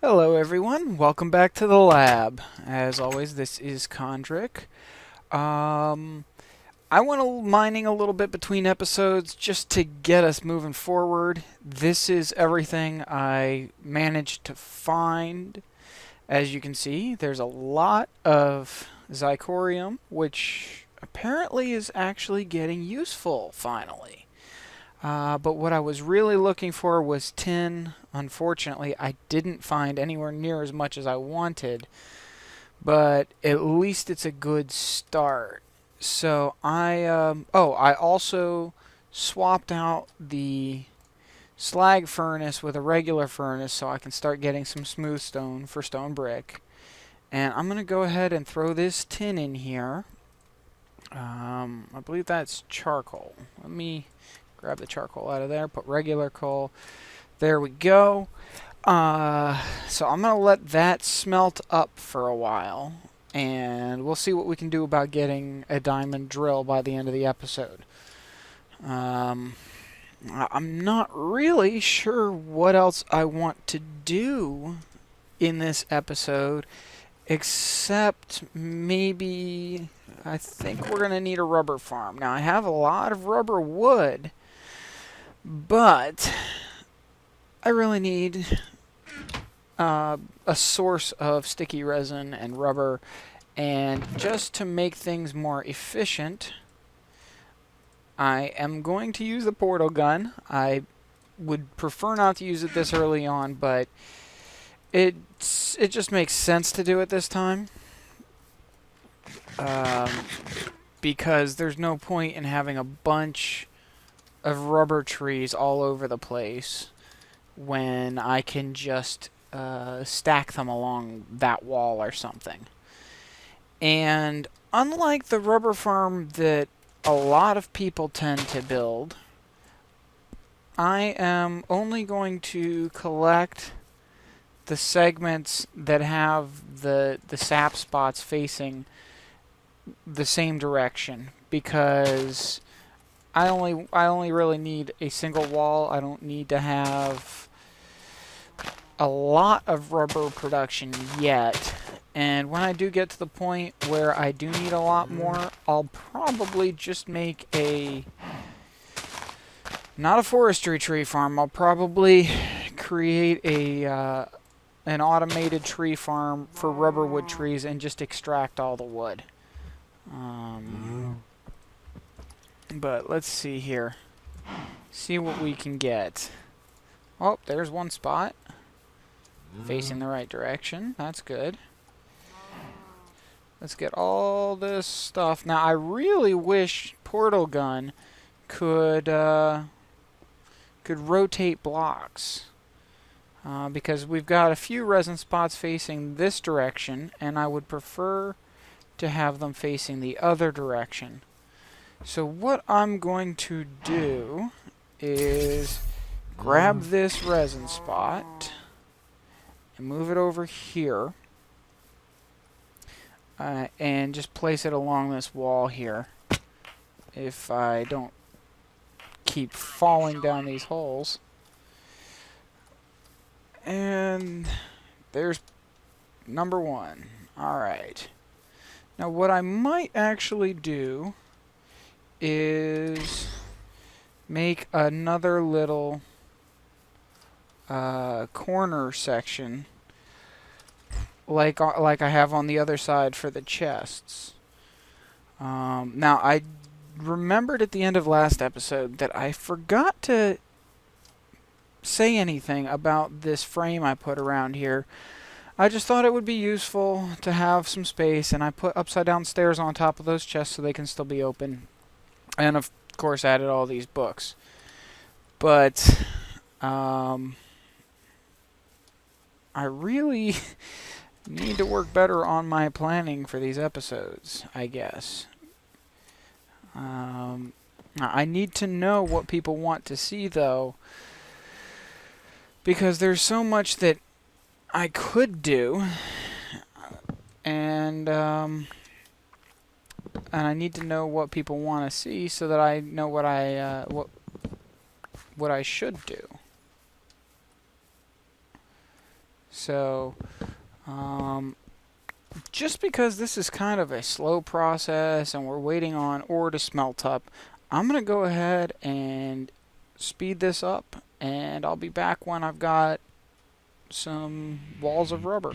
Hello everyone, welcome back to the lab. As always, this is Kondrik. I went mining a little bit between episodes just to get us moving forward. This is everything I managed to find. As you can see, there's a lot of zirconium, which apparently is actually getting useful finally. But what I was really looking for was tin. Unfortunately, I didn't find anywhere near as much as I wanted, but at least it's a good start. So I also swapped out the slag furnace with a regular furnace so I can start getting some smooth stone for stone brick. And I'm going to go ahead and throw this tin in here. I believe that's charcoal. Let me grab the charcoal out of there, put regular coal. There we go. So I'm going to let that smelt up for a while, and we'll see what we can do about getting a diamond drill by the end of the episode. I'm not really sure what else I want to do in this episode, except maybe I think we're going to need a rubber farm. Now, I have a lot of rubber wood, but I really need a source of sticky resin and rubber, and just to make things more efficient, I am going to use the portal gun. I would prefer not to use it this early on, but it just makes sense to do it this time. Because there's no point in having a bunch of rubber trees all over the place when I can just stack them along that wall or something. And unlike the rubber farm that a lot of people tend to build, I am only going to collect the segments that have the sap spots facing the same direction, because I only really need a single wall. I don't need to have a lot of rubber production yet. And when I do get to the point where I do need a lot more, I'll probably just make not a forestry tree farm. I'll probably create an automated tree farm for rubber wood trees and just extract all the wood. But let's see here. See what we can get. Oh, there's one spot. Facing the right direction. That's good. Let's get all this stuff. Now, I really wish Portal Gun could rotate blocks. Because we've got a few resin spots facing this direction, and I would prefer to have them facing the other direction. So what I'm going to do is grab this resin spot and move it over here, and just place it along this wall here, if I don't keep falling down these holes. And there's number one. Alright. Now what I might actually do is make another little corner section like I have on the other side for the chests. Now, I remembered at the end of last episode that I forgot to say anything about this frame I put around here. I just thought it would be useful to have some space, and I put upside down stairs on top of those chests so they can still be open. And of course added all these books. But I really need to work better on my planning for these episodes, I guess. I need to know what people want to see, though, because there's so much that I could do, and I need to know what people want to see so that I know what I should do. So, just because this is kind of a slow process and we're waiting on ore to smelt up, I'm going to go ahead and speed this up, and I'll be back when I've got some walls of rubber.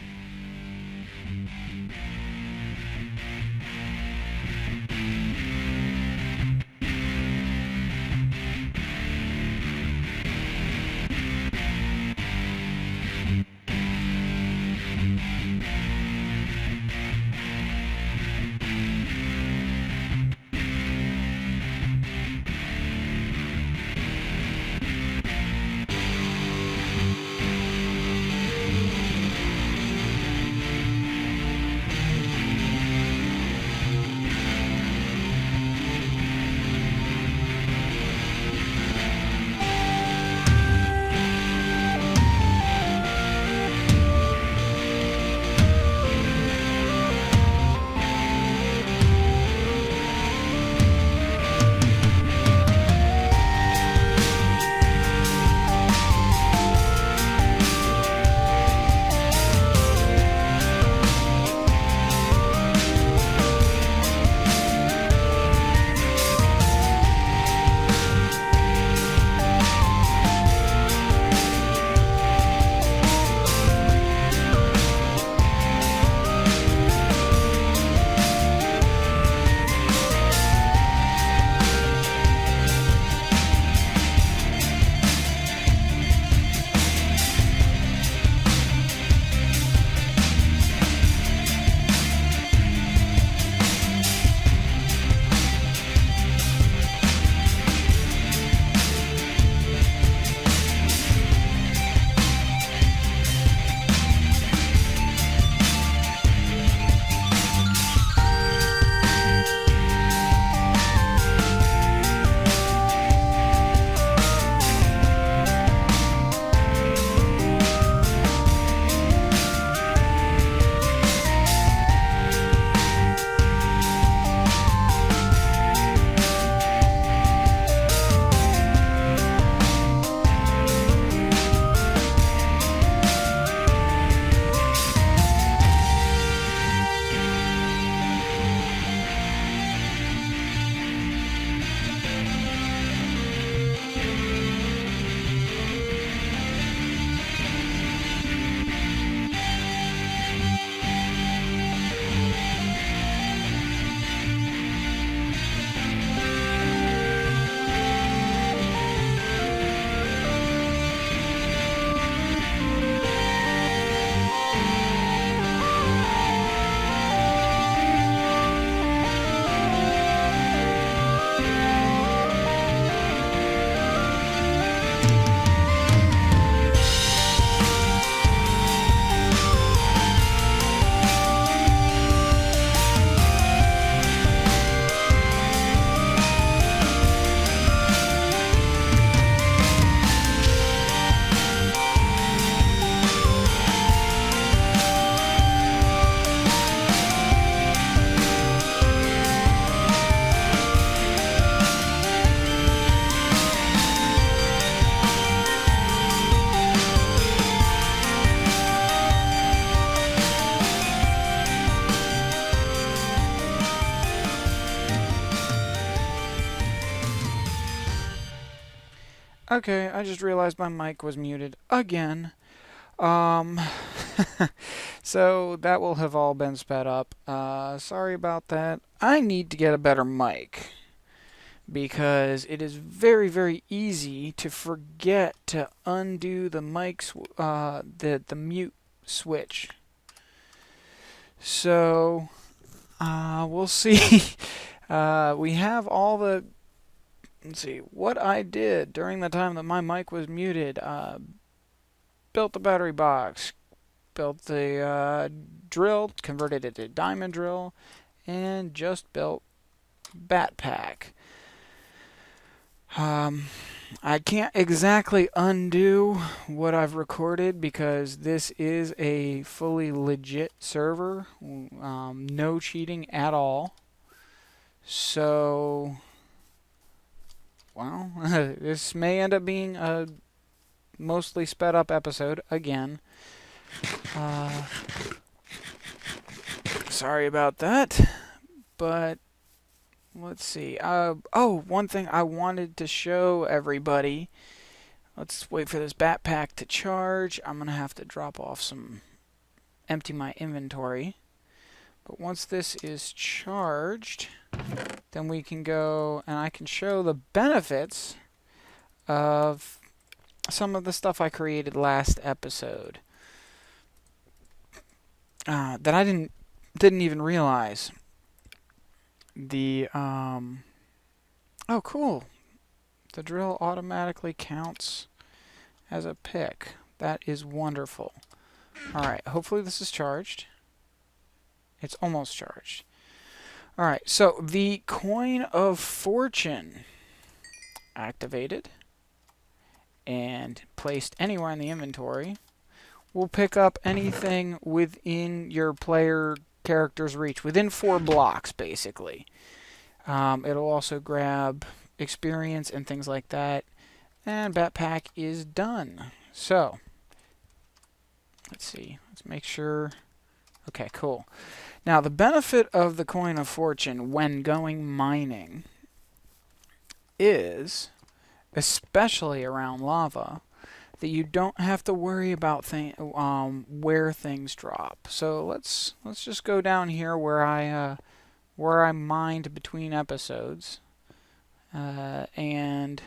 Okay, I just realized my mic was muted again. Um, so that will have all been sped up. Sorry about that. I need to get a better mic because it is very, very easy to forget to undo the the mute switch. So, we'll see. We have all the. Let's see what I did during the time that my mic was muted. Built the battery box, built the drill, converted it to diamond drill, and just built batpack. I can't exactly undo what I've recorded because this is a fully legit server, no cheating at all. So, well, this may end up being a mostly sped up episode again. Sorry about that, but let's see. Oh, one thing I wanted to show everybody. Let's wait for this batpack to charge. I'm gonna have to drop off some, empty my inventory. But once this is charged, then we can go and I can show the benefits of some of the stuff I created last episode that I didn't even realize. Oh, cool. The drill automatically counts as a pick. That is wonderful. Alright, hopefully this is charged. It's almost charged. Alright, so the coin of fortune activated and placed anywhere in the inventory will pick up anything within your player character's reach, within 4 blocks basically. It'll also grab experience and things like that, and batpack is done. So let's see, let's make sure. Okay, cool. Now the benefit of the coin of fortune when going mining is, especially around lava, that you don't have to worry about where things drop. So let's just go down here where I mined between episodes and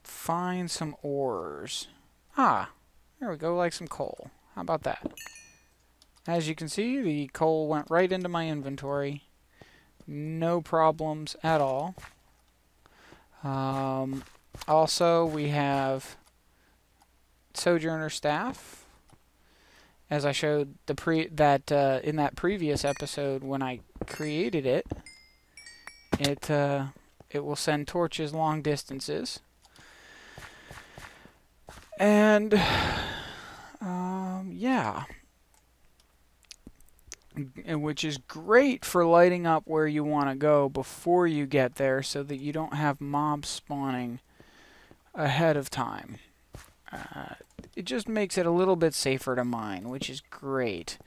find some ores. Ah, there we go, like some coal. How about that? As you can see, the coal went right into my inventory. No problems at all. Also, we have Sojourner Staff. As I showed in that previous episode when I created it, it will send torches long distances. And yeah, which is great for lighting up where you want to go before you get there, so that you don't have mobs spawning ahead of time. It just makes it a little bit safer to mine, which is great.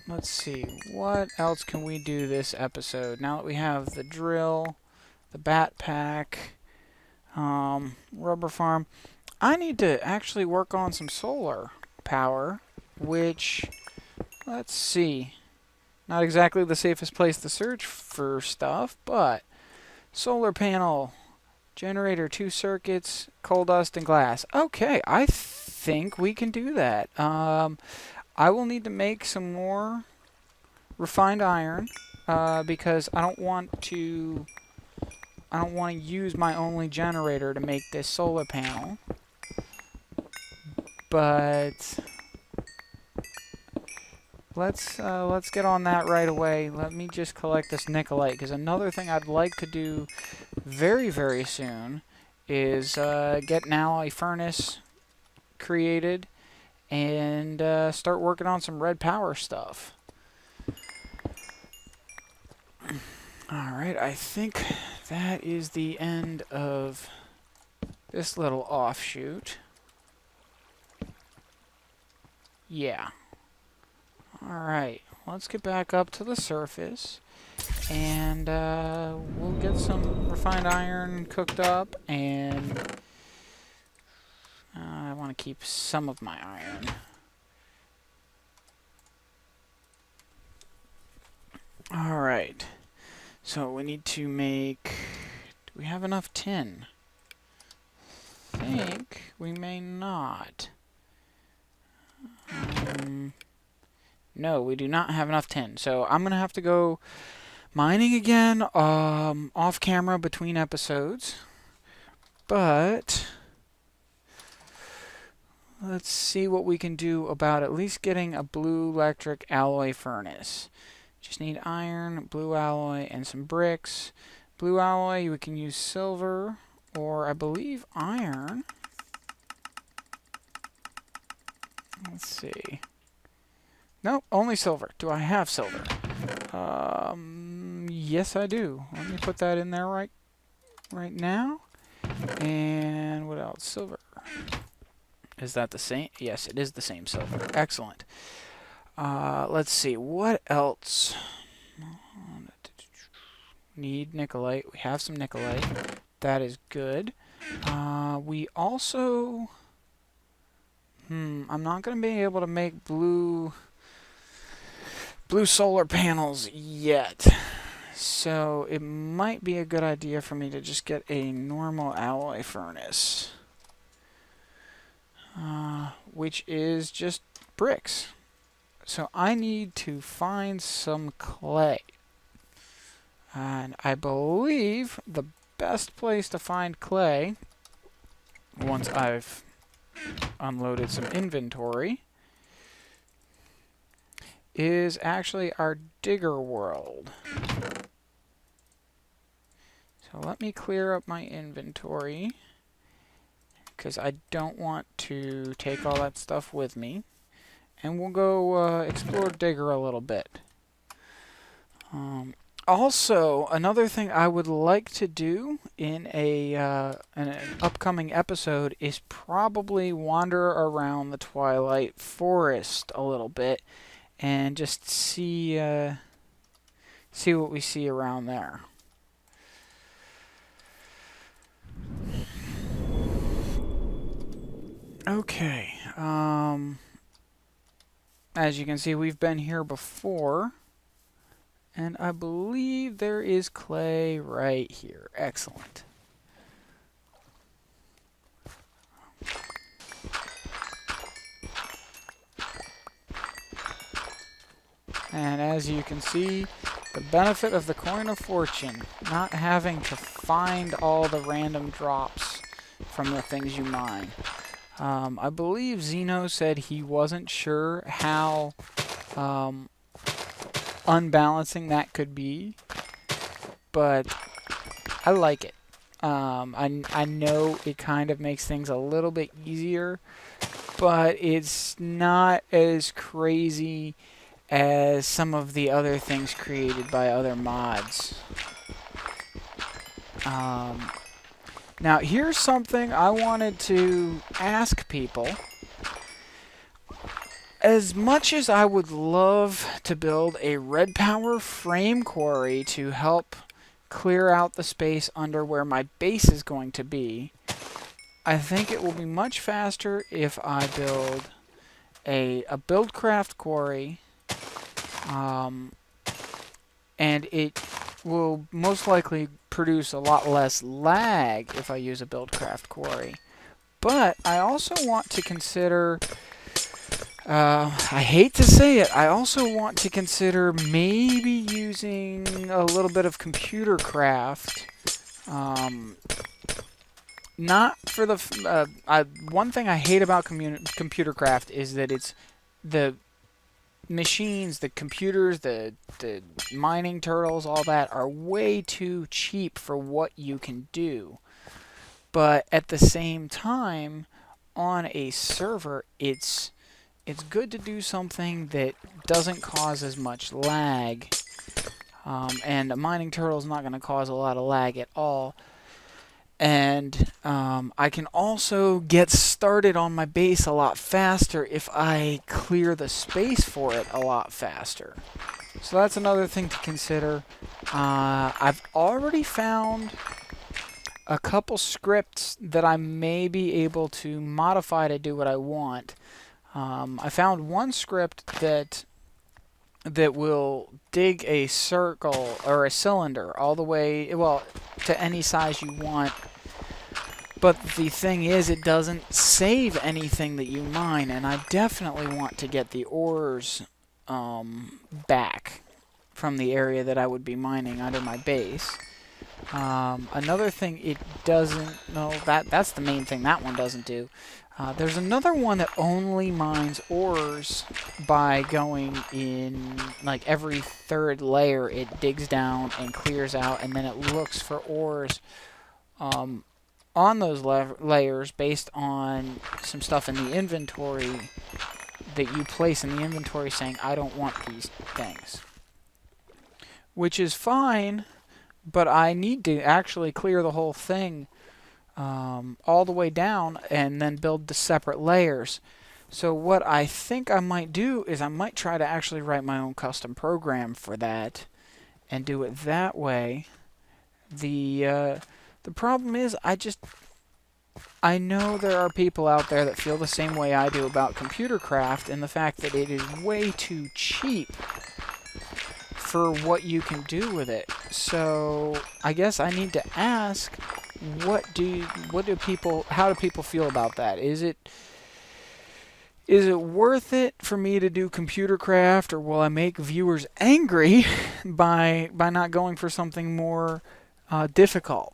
Let's see, what else can we do this episode? Now that we have the drill, the batpack, rubber farm, I need to actually work on some solar power, which, let's see, not exactly the safest place to search for stuff, but solar panel, generator, 2 circuits, coal dust, and glass. Okay, I think we can do that. I will need to make some more refined iron because I don't want to use my only generator to make this solar panel. But let's get on that right away. Let me just collect this nickelite, because another thing I'd like to do very, very soon is get an alloy furnace created and start working on some red power stuff. Alright, I think that is the end of this little offshoot. Yeah. Alright, let's get back up to the surface, and we'll get some refined iron cooked up, and I want to keep some of my iron. Alright, so we need to make... do we have enough tin? I think we may not. No, we do not have enough tin, so I'm going to have to go mining again off camera between episodes. But let's see what we can do about at least getting a blue electric alloy furnace. Just need iron, blue alloy, and some bricks. Blue alloy, we can use silver, or I believe iron. Let's see. Nope, only silver. Do I have silver? Yes, I do. Let me put that in there right right now. And what else? Silver. Is that the same? Yes, it is the same silver. Excellent. Let's see. What else? Need nickelite. We have some nickelite. That is good. We also... I'm not going to be able to make blue solar panels yet. So it might be a good idea for me to just get a normal alloy furnace. Which is just bricks. So I need to find some clay. And I believe the best place to find clay, once I've unloaded some inventory, is actually our digger world. So let me clear up my inventory, because I don't want to take all that stuff with me. And we'll go explore digger a little bit. Also, another thing I would like to do in an upcoming episode is probably wander around the Twilight Forest a little bit and just see what we see around there. Okay. As you can see, we've been here before. And I believe there is clay right here. Excellent. And as you can see, the benefit of the Coin of Fortune, not having to find all the random drops from the things you mine. I believe Zeno said he wasn't sure how unbalancing that could be, but I like it. I know it kind of makes things a little bit easier, but it's not as crazy as some of the other things created by other mods. Now here's something I wanted to ask people. As much as I would love to build a red power frame quarry to help clear out the space under where my base is going to be, I think it will be much faster if I build a buildcraft quarry, and it will most likely produce a lot less lag if I use a buildcraft quarry. But I also want to consider... I hate to say it, I also want to consider maybe using a little bit of computer craft. Not for the... one thing I hate about computer craft is that it's the machines, the computers, the mining turtles, all that are way too cheap for what you can do. But at the same time, on a server, it's good to do something that doesn't cause as much lag. And a mining turtle is not going to cause a lot of lag at all. And I can also get started on my base a lot faster if I clear the space for it a lot faster. So that's another thing to consider. I've already found a couple scripts that I may be able to modify to do what I want. I found one script that will dig a circle or a cylinder all the way, well, to any size you want. But the thing is, it doesn't save anything that you mine, and I definitely want to get the ores back from the area that I would be mining under my base. Another thing it doesn't, no, that's the main thing that one doesn't do. There's another one that only mines ores by going in, like, every third layer. It digs down and clears out, and then it looks for ores on those layers based on some stuff in the inventory that you place in the inventory saying, I don't want these things. Which is fine, but I need to actually clear the whole thing all the way down and then build the separate layers. So what I think I might do is I might try to actually write my own custom program for that and do it that way. The problem is I know there are people out there that feel the same way I do about computer craft and the fact that it is way too cheap for what you can do with it. So I guess I need to ask, how do people feel about that? Is it worth it for me to do computer craft, or will I make viewers angry by not going for something more difficult?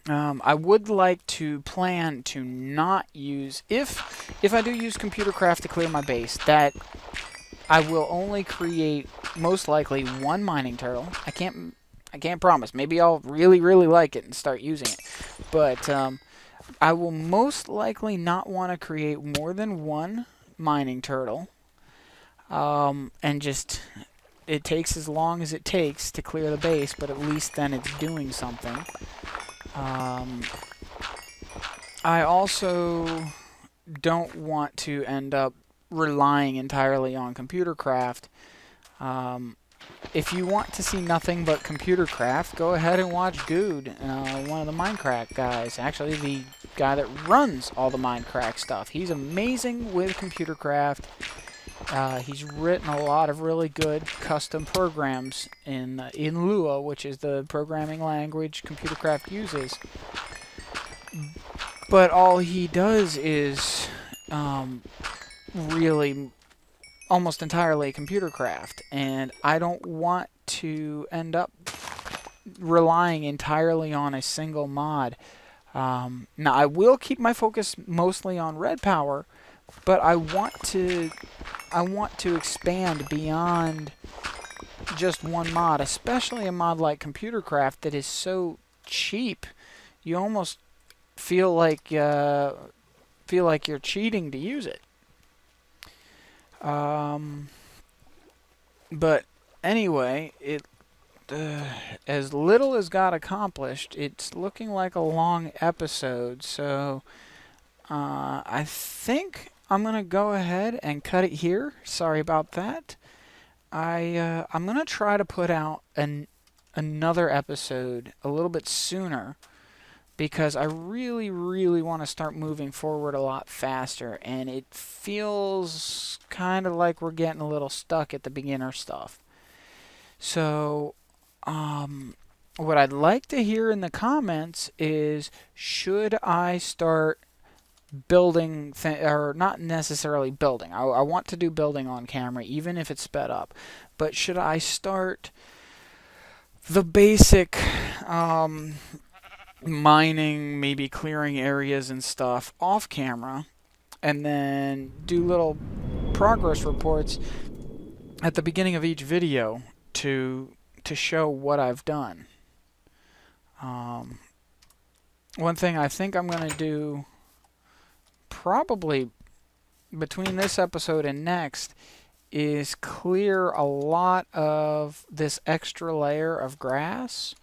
I would like to plan to not use, if I do use computer craft to clear my base, that I will only create most likely one mining turtle. I can't promise. Maybe I'll really like it and start using it, but I will most likely not want to create more than one mining turtle, and just it takes as long as it takes to clear the base, but at least then it's doing something. I also don't want to end up relying entirely on computer craft. If you want to see nothing but computer craft, go ahead and watch Good, one of the Minecraft guys. Actually, the guy that runs all the Minecraft stuff. He's amazing with computer craft. He's written a lot of really good custom programs in Lua, which is the programming language computer craft uses. But all he does is really almost entirely computer craft, and I don't want to end up relying entirely on a single mod. Now I will keep my focus mostly on red power, but I want to expand beyond just one mod, especially a mod like computer craft that is so cheap you almost feel like you're cheating to use it. But anyway, as little as got accomplished, it's looking like a long episode, so I think I'm gonna go ahead and cut it here. Sorry about that. I'm gonna try to put out another episode a little bit sooner, because I really want to start moving forward a lot faster, and it feels kind of like we're getting a little stuck at the beginner stuff. So, what I'd like to hear in the comments is, should I start building, or not necessarily building. I want to do building on camera, even if it's sped up. But should I start the basic mining, maybe clearing areas and stuff off camera, and then do little progress reports at the beginning of each video to show what I've done. One thing I think I'm going to do probably between this episode and next is clear a lot of this extra layer of grass,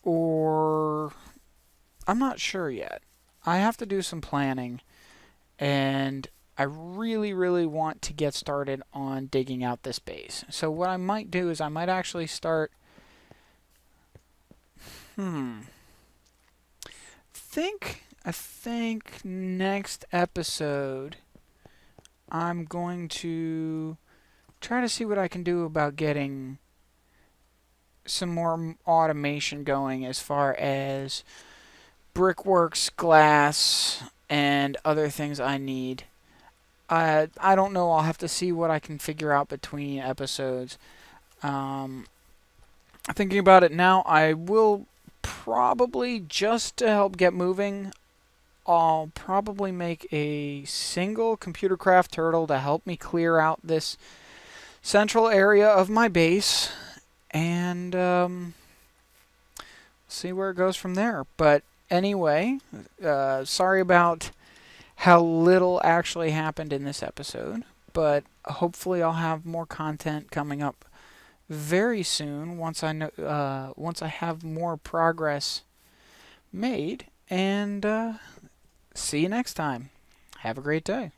or I'm not sure yet. I have to do some planning, and I really want to get started on digging out this base. So what I might do is I might actually start I think next episode I'm going to try to see what I can do about getting some more automation going as far as brickworks, glass, and other things I need. I don't know. I'll have to see what I can figure out between episodes. Thinking about it now, I will probably, just to help get moving, I'll probably make a single computer craft turtle to help me clear out this central area of my base, and see where it goes from there. But anyway, sorry about how little actually happened in this episode, but hopefully I'll have more content coming up very soon once I know once I have more progress made. And see you next time. Have a great day.